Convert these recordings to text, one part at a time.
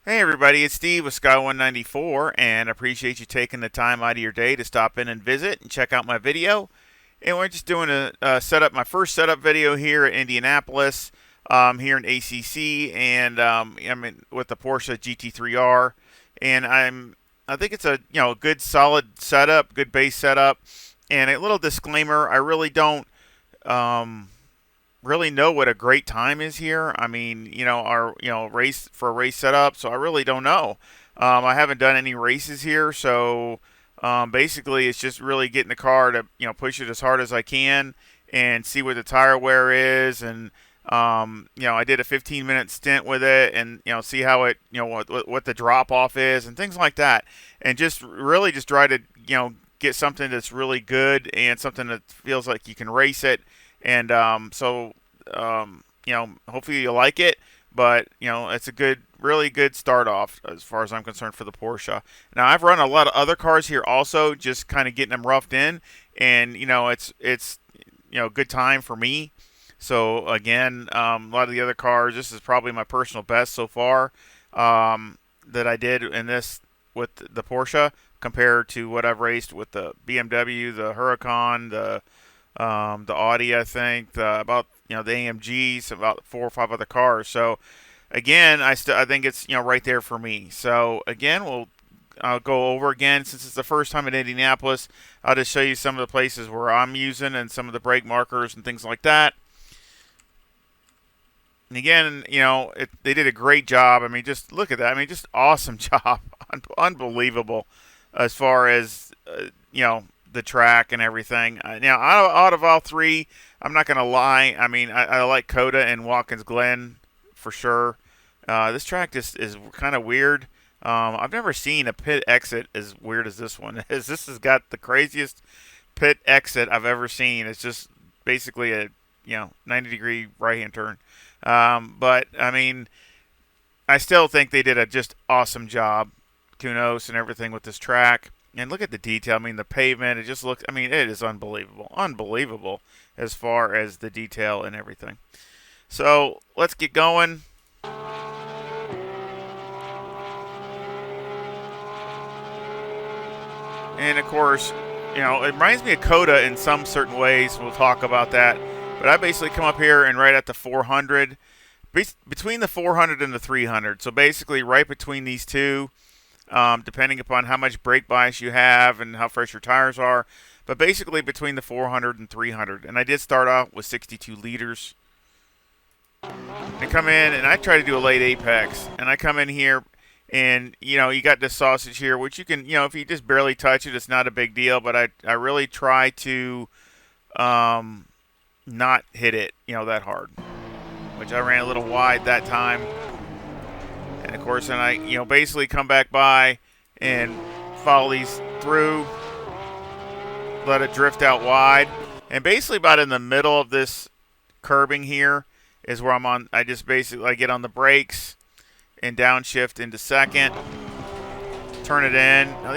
Hey everybody, it's Steve with Sky194, and I appreciate you taking the time out of your day to stop in and visit and check out my video. And we're just doing a setup, my first setup video here at Indianapolis, here in ACC, and I'm with the Porsche GT3R, and I think it's a good solid setup, good base setup. And a little disclaimer: I really don't um, really know what a great time is here. I mean, our race for a race setup, so I really don't know. I haven't done any races here, so basically it's just really getting the car to push it as hard as I can and see what the tire wear is, and I did a 15-minute stint with it, and see how it what the drop off is and things like that, and just really just try to get something that's really good and something that feels like you can race it, and hopefully you like it. But it's a good, really good start off as far as I'm concerned for the Porsche. Now I've run a lot of other cars here also, just kind of getting them roughed in, and it's good time for me. So again, a lot of the other cars, this is probably my personal best so far that I did in this with the Porsche compared to what I've raced with the BMW, the Huracan, the Audi, I think, about the AMGs, about 4 or 5 other cars. So again, I think it's right there for me. So again, I'll go over again since it's the first time in Indianapolis. I'll just show you some of the places where I'm using and some of the brake markers and things like that. And again, they did a great job. I mean, just look at that. I mean, just awesome job, unbelievable, as far as the track and everything. Now, out of all three, I'm not gonna lie. I mean, I like Coda and Watkins Glen for sure. This track just is kind of weird. I've never seen a pit exit as weird as this one is. This has got the craziest pit exit I've ever seen. It's just basically a 90-degree right hand turn. But I mean, I still think they did a just awesome job, Kunos and everything with this track. And look at the detail. I mean, the pavement. It just looks. I mean, it is unbelievable, unbelievable as far as the detail and everything. So let's get going. And of course, it reminds me of Coda in some certain ways. We'll talk about that. But I basically come up here and right at the 400, between the 400 and the 300. So basically, right between these two, depending upon how much brake bias you have and how fresh your tires are. But basically, between the 400 and 300. And I did start off with 62 liters. I come in and I try to do a late apex. And I come in here and, you got this sausage here, which you can, if you just barely touch it, it's not a big deal. But I really try to not hit it, that hard. Which I ran a little wide that time. And of course, then I, basically come back by and follow these through, let it drift out wide. And basically about in the middle of this curbing here is where I'm on. I just basically get on the brakes and downshift into second, turn it in. Now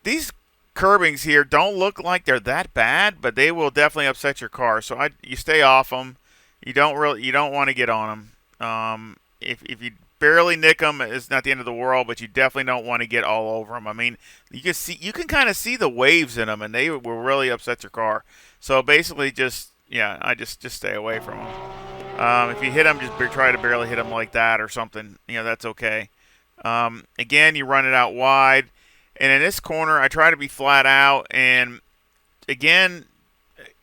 these curbings here don't look like they're that bad, but they will definitely upset your car. So you stay off them. You don't want to get on them. If you barely nick them, it's not the end of the world, but you definitely don't want to get all over them. I mean, you can kind of see the waves in them, and they will really upset your car. So basically, I just stay away from them. If you hit them, just try to barely hit them like that or something. That's okay. Again, you run it out wide, and in this corner, I try to be flat out, and again,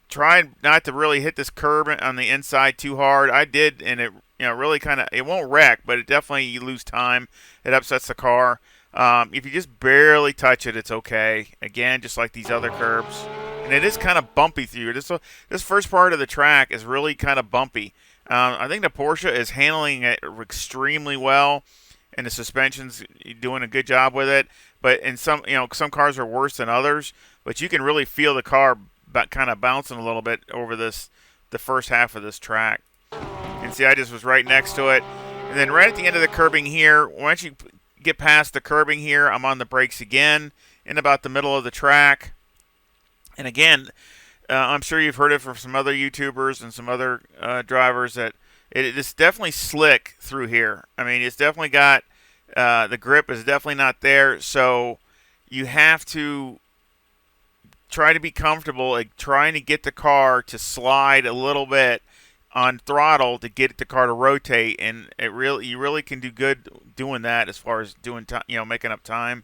try not to really hit this curb on the inside too hard. I did, and it really kind of, it won't wreck, but it definitely, you lose time. It upsets the car. If you just barely touch it, it's okay. Again, just like these other curbs. And it is kind of bumpy through. This first part of the track is really kind of bumpy. I think the Porsche is handling it extremely well, and the suspension's doing a good job with it. But in some cars are worse than others. But you can really feel the car kind of bouncing a little bit over the first half of this track. And see, I just was right next to it. And then right at the end of the curbing here, once you get past the curbing here, I'm on the brakes again in about the middle of the track. And again, I'm sure you've heard it from some other YouTubers and some other drivers that it's definitely slick through here. I mean, it's definitely got The grip is definitely not there, so you have to try to be comfortable, like trying to get the car to slide a little bit on throttle to get the car to rotate, and you really can do good doing that as far as doing time, making up time.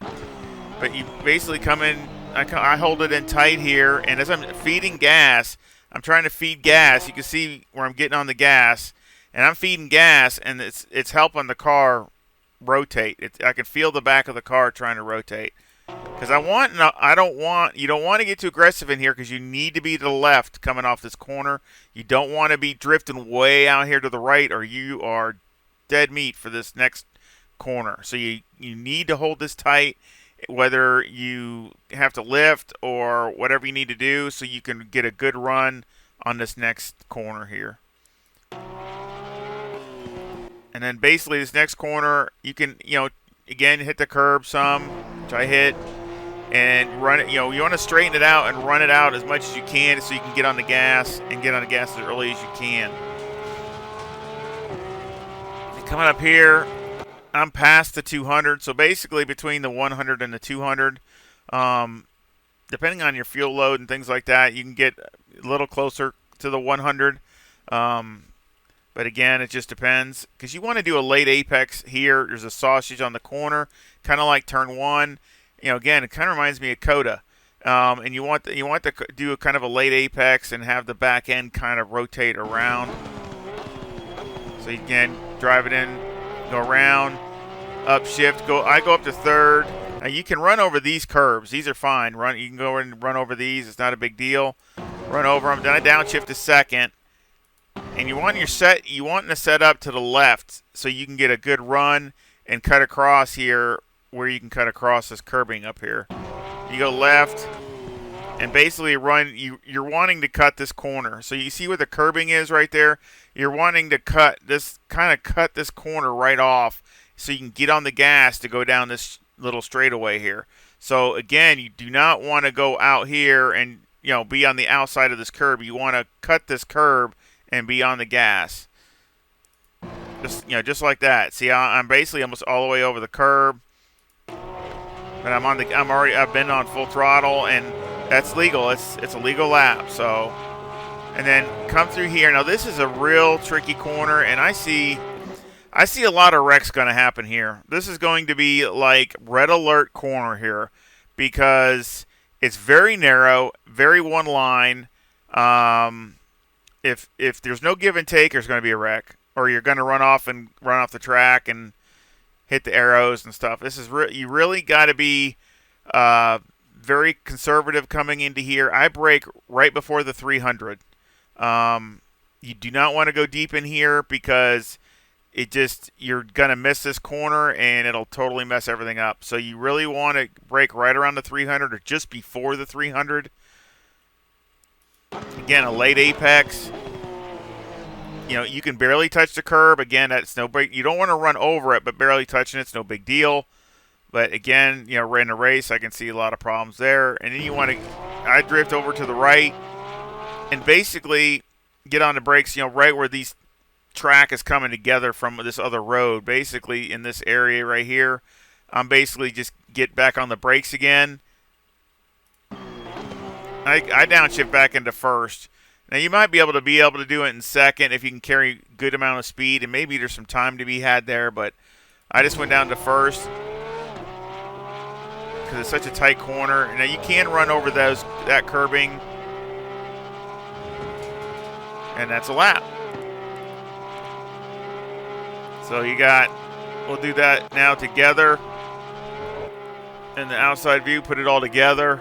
But you basically come in. I hold it in tight here, and as I'm feeding gas, I'm trying to feed gas. You can see where I'm getting on the gas, and I'm feeding gas, and it's helping the car rotate. I can feel the back of the car trying to rotate. Because you don't want to get too aggressive in here because you need to be to the left coming off this corner. You don't want to be drifting way out here to the right, or you are dead meat for this next corner. So you need to hold this tight, whether you have to lift or whatever you need to do, so you can get a good run on this next corner here. And then basically this next corner, you can, again, hit the curb some, which I hit, and run it. You want to straighten it out and run it out as much as you can so you can get on the gas and get on the gas as early as you can. Coming up here, I'm past the 200, so basically between the 100 and the 200, depending on your fuel load and things like that, you can get a little closer to the 100. But again, it just depends, because you want to do a late apex here. There's a sausage on the corner, kind of like turn 1. Again, it kind of reminds me of Coda. And you want to do a kind of a late apex and have the back end kind of rotate around. So you can drive it in, go around, upshift, I go up to third. Now you can run over these curbs. These are fine. You can go and run over these. It's not a big deal. Run over them. Then I downshift to second. And you want to set up to the left so you can get a good run and cut across here, where you can cut across this curbing up here. You go left and basically run. You're wanting to cut this corner. So you see where the curbing is right there? You're wanting to cut this corner right off so you can get on the gas to go down this little straightaway here. So again, you do not want to go out here and be on the outside of this curb. You want to cut this curb and be on the gas. Just like that. See, I'm basically almost all the way over the curb. But I've been on full throttle, and that's legal. It's a legal lap. So, and then come through here. Now this is a real tricky corner, and I see a lot of wrecks going to happen here. This is going to be like red alert corner here, because it's very narrow, very one line. If there's no give and take, there's going to be a wreck, or you're going to run off the track and hit the arrows and stuff. This is you really got to be very conservative coming into here. I brake right before the 300. You do not want to go deep in here, because you're going to miss this corner and it'll totally mess everything up. So you really want to brake right around the 300 or just before the 300. Again, a late apex. You can barely touch the curb. Again, that's no big. You don't want to run over it, but barely touching it's no big deal. But again, in a race, I can see a lot of problems there. And then I drift over to the right and basically get on the brakes, right where these track is coming together from this other road. Basically in this area right here, I'm basically just get back on the brakes again. I downshift back into first. Now you might be able to do it in second if you can carry a good amount of speed, and maybe there's some time to be had there, but I just went down to first because it's such a tight corner. Now you can run over that curbing, and that's a lap. So we'll do that now together. In the outside view, put it all together.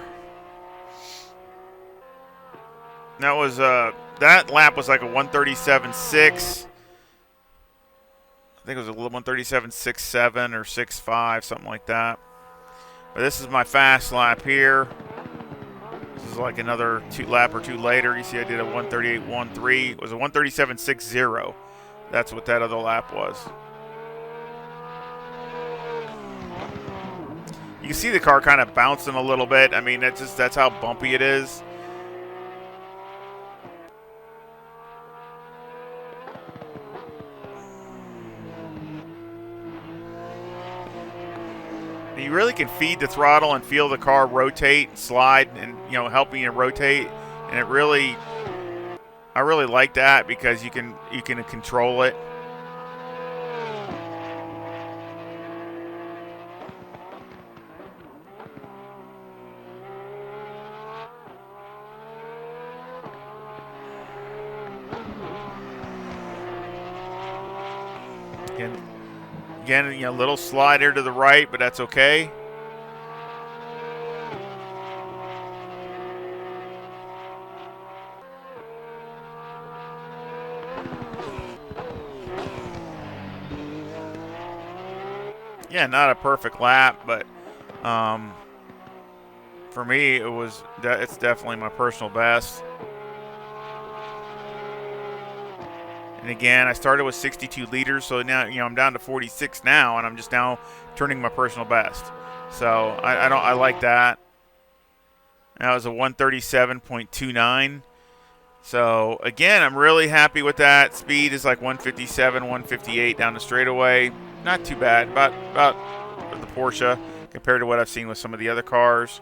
That was that lap was like a 137.6. I think it was a 137.67 or 6.5, something like that. But this is my fast lap here. This is like another lap or two later. You see I did a 138.13. It was a 137.60. That's what that other lap was. You can see the car kind of bouncing a little bit. I mean, that's how bumpy it is. you really can feed the throttle and feel the car rotate, slide, and helping it rotate. And I really like that because you can control it. Again, a little slider to the right, but that's okay. Yeah, not a perfect lap, but for me, it's definitely my personal best. And again, I started with 62 liters, so now I'm down to 46 now, and I'm just now turning my personal best. So I like that. That was a 137.29. So again, I'm really happy with that. Speed is like 157, 158 down the straightaway. Not too bad. About the Porsche compared to what I've seen with some of the other cars.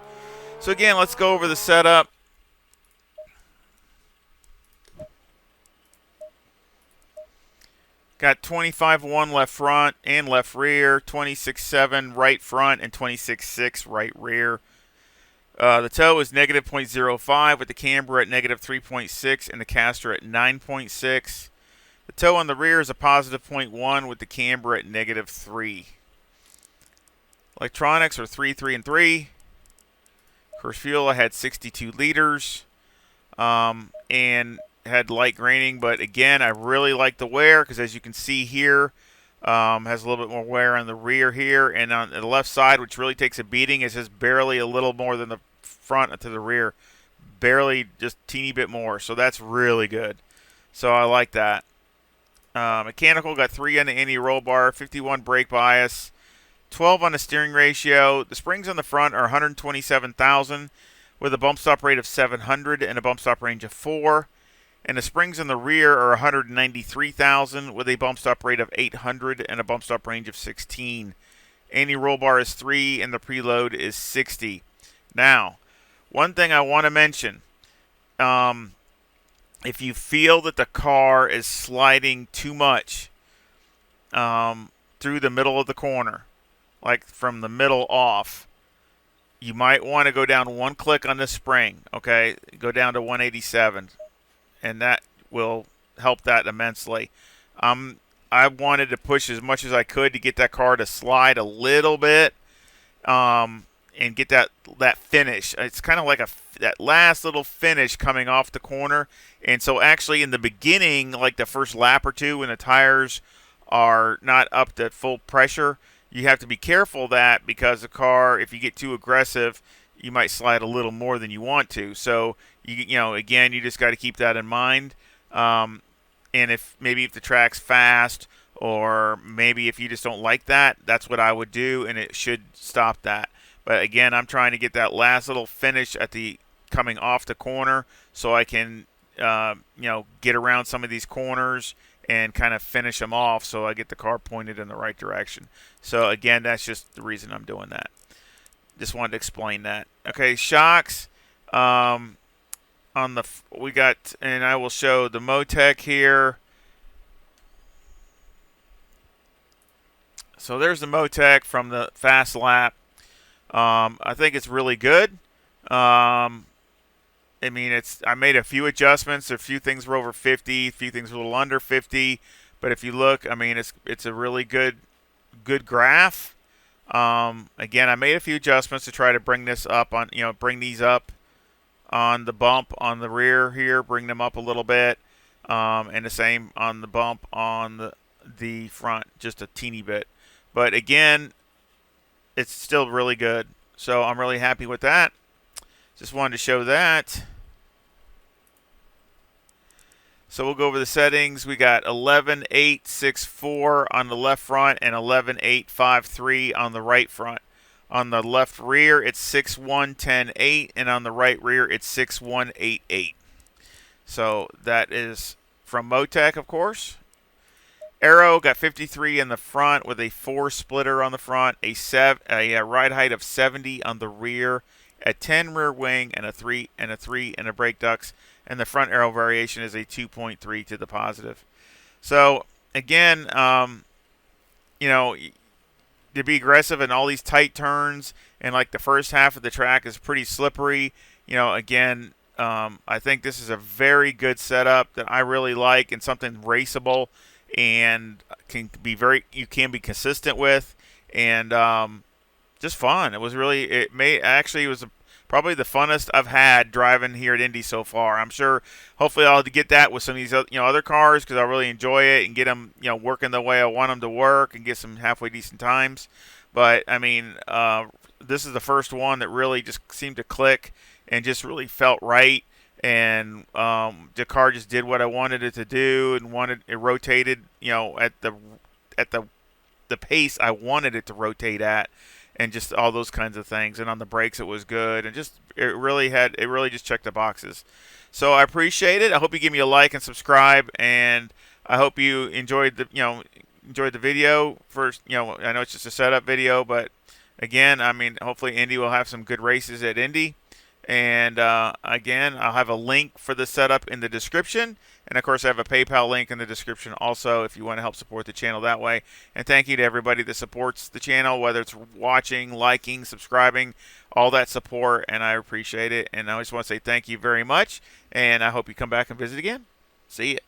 So again, let's go over the setup. Got 25.1 left front and left rear, 26.7 right front, and 26.6 right rear. The toe is negative 0.05 with the camber at negative 3.6 and the caster at 9.6. The toe on the rear is a positive 0.1 with the camber at negative 3. Electronics are 3, 3, and 3. Of course, fuel I had 62 liters and had light graining, but again, I really like the wear because as you can see here, has a little bit more wear on the rear here, and on the left side, which really takes a beating, is just barely a little more than the front to the rear, barely, just teeny bit more. So that's really good. So I like that. Mechanical got 3 on the INDY roll bar, 51 brake bias, 12 on the steering ratio. The springs on the front are 127,000 with a bump stop rate of 700 and a bump stop range of 4. And the springs in the rear are 193,000 with a bump stop rate of 800 and a bump stop range of 16. INDY roll bar is 3 and the preload is 60. Now, one thing I want to mention, if you feel that the car is sliding too much through the middle of the corner, like from the middle off, you might want to go down one click on the spring, okay? Go down to 187. And that will help that immensely. I wanted to push as much as I could to get that car to slide a little bit and get that finish. It's kind of like that last little finish coming off the corner. And so actually in the beginning, like the first lap or two when the tires are not up to full pressure, you have to be careful of that because the car, if you get too aggressive, you might slide a little more than you want to. So, again, you just got to keep that in mind. And if the track's fast or maybe if you just don't like that, that's what I would do, and it should stop that. But, again, I'm trying to get that last little finish at the coming off the corner so I can, get around some of these corners and kind of finish them off so I get the car pointed in the right direction. So, again, that's just the reason I'm doing that. Just wanted to explain that. Okay, shocks. We got, and I will show the Motec here. So there's the Motec from the fast lap. I think it's really good. I made a few adjustments. A few things were over 50, a few things were a little under 50. But if you look, it's a really good graph. Again, I made a few adjustments to try to bring this up on, bring these up on the bump on the rear here, bring them up a little bit, and the same on the bump on the front, just a teeny bit. But again, it's still really good. So I'm really happy with that. Just wanted to show that. So we'll go over the settings. We got 11.864 on the left front and 11.853 on the right front. On the left rear, it's 6.110.8, and on the right rear, it's 6.188. So that is from Motec, of course. Aero got 53 in the front with a 4 splitter on the front, a ride height of 70 on the rear, a 10 rear wing, and a 3 and a 3 and a brake ducts. And the front aero variation is a 2.3 to the positive. So again, you know, to be aggressive in all these tight turns, and like the first half of the track is pretty slippery. Again, I think this is a very good setup that I really like, and something raceable and you can be consistent with, and just fun. It was probably the funnest I've had driving here at Indy so far. I'm sure, hopefully, I'll get that with some of these other cars, because I really enjoy it and get them working the way I want them to work and get some halfway decent times. But I mean, this is the first one that really just seemed to click and just really felt right. And the car just did what I wanted it to do, and wanted it rotated, at the pace I wanted it to rotate at, and just all those kinds of things. And on the brakes, it was good, and it really just checked the boxes. So I appreciate it. I hope you give me a like and subscribe, and I hope you enjoyed the video. First, I know it's just a setup video, but again, I mean, hopefully Indy will have some good races at Indy. And again, I'll have a link for the setup in the description. And of course, I have a PayPal link in the description also if you want to help support the channel that way. And thank you to everybody that supports the channel, whether it's watching, liking, subscribing, all that support. And I appreciate it. And I just want to say thank you very much. And I hope you come back and visit again. See ya.